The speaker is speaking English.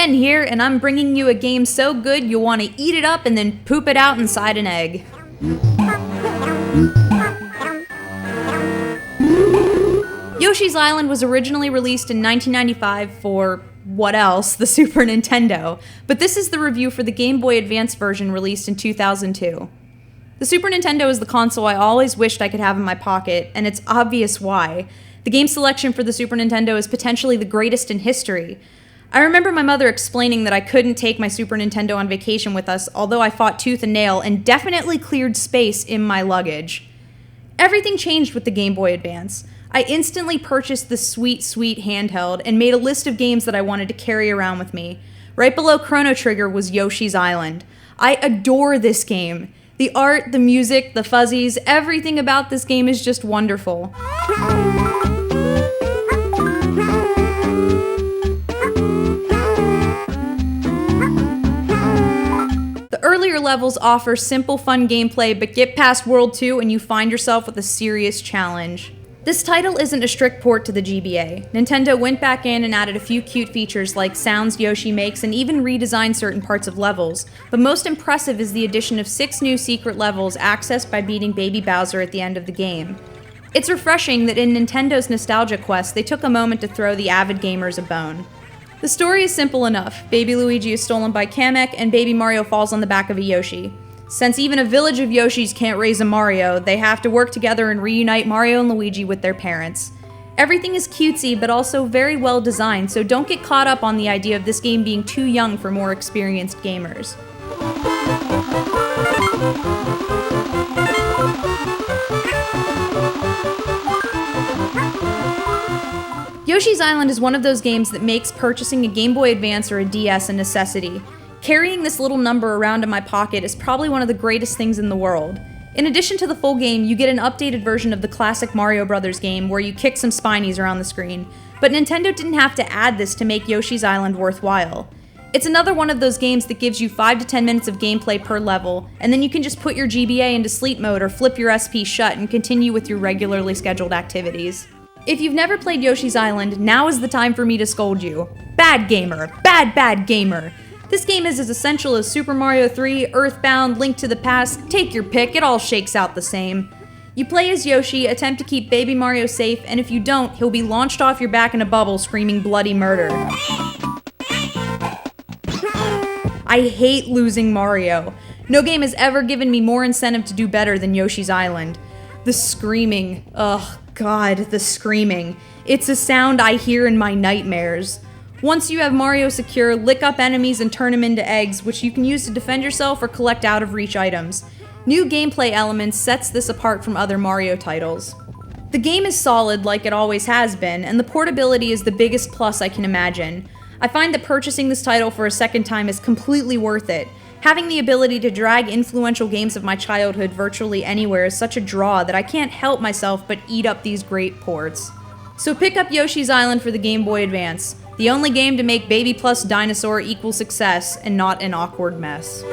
Jen here, and I'm bringing you a game so good you'll want to eat it up and then poop it out inside an egg. Yoshi's Island was originally released in 1995 for, what else, the Super Nintendo, but this is the review for the Game Boy Advance version released in 2002. The Super Nintendo is the console I always wished I could have in my pocket, and it's obvious why. The game selection for the Super Nintendo is potentially the greatest in history. I remember my mother explaining that I couldn't take my Super Nintendo on vacation with us, although I fought tooth and nail and definitely cleared space in my luggage. Everything changed with the Game Boy Advance. I instantly purchased the sweet, sweet handheld and made a list of games that I wanted to carry around with me. Right below Chrono Trigger was Yoshi's Island. I adore this game. The art, the music, the fuzzies, everything about this game is just wonderful. Earlier levels offer simple, fun gameplay, but get past World 2 and you find yourself with a serious challenge. This title isn't a strict port to the GBA. Nintendo went back in and added a few cute features like sounds Yoshi makes and even redesigned certain parts of levels, but most impressive is the addition of 6 new secret levels accessed by beating Baby Bowser at the end of the game. It's refreshing that in Nintendo's Nostalgia Quest they took a moment to throw the avid gamers a bone. The story is simple enough. Baby Luigi is stolen by Kamek, and Baby Mario falls on the back of a Yoshi. Since even a village of Yoshis can't raise a Mario, they have to work together and reunite Mario and Luigi with their parents. Everything is cutesy, but also very well designed, so don't get caught up on the idea of this game being too young for more experienced gamers. Yoshi's Island is one of those games that makes purchasing a Game Boy Advance or a DS a necessity. Carrying this little number around in my pocket is probably one of the greatest things in the world. In addition to the full game, you get an updated version of the classic Mario Bros. Game where you kick some spinies around the screen, but Nintendo didn't have to add this to make Yoshi's Island worthwhile. It's another one of those games that gives you 5 to 10 minutes of gameplay per level, and then you can just put your GBA into sleep mode or flip your SP shut and continue with your regularly scheduled activities. If you've never played Yoshi's Island, now is the time for me to scold you. Bad gamer. Bad, bad gamer. This game is as essential as Super Mario 3, Earthbound, Link to the Past, take your pick, it all shakes out the same. You play as Yoshi, attempt to keep Baby Mario safe, and if you don't, he'll be launched off your back in a bubble screaming bloody murder. I hate losing Mario. No game has ever given me more incentive to do better than Yoshi's Island. The screaming. Ugh. God, the screaming. It's a sound I hear in my nightmares. Once you have Mario secure, lick up enemies and turn them into eggs, which you can use to defend yourself or collect out-of-reach items. New gameplay elements sets this apart from other Mario titles. The game is solid like it always has been, and the portability is the biggest plus I can imagine. I find that purchasing this title for a second time is completely worth it. Having the ability to drag influential games of my childhood virtually anywhere is such a draw that I can't help myself but eat up these great ports. So pick up Yoshi's Island for the Game Boy Advance, the only game to make Baby plus Dinosaur equal success and not an awkward mess.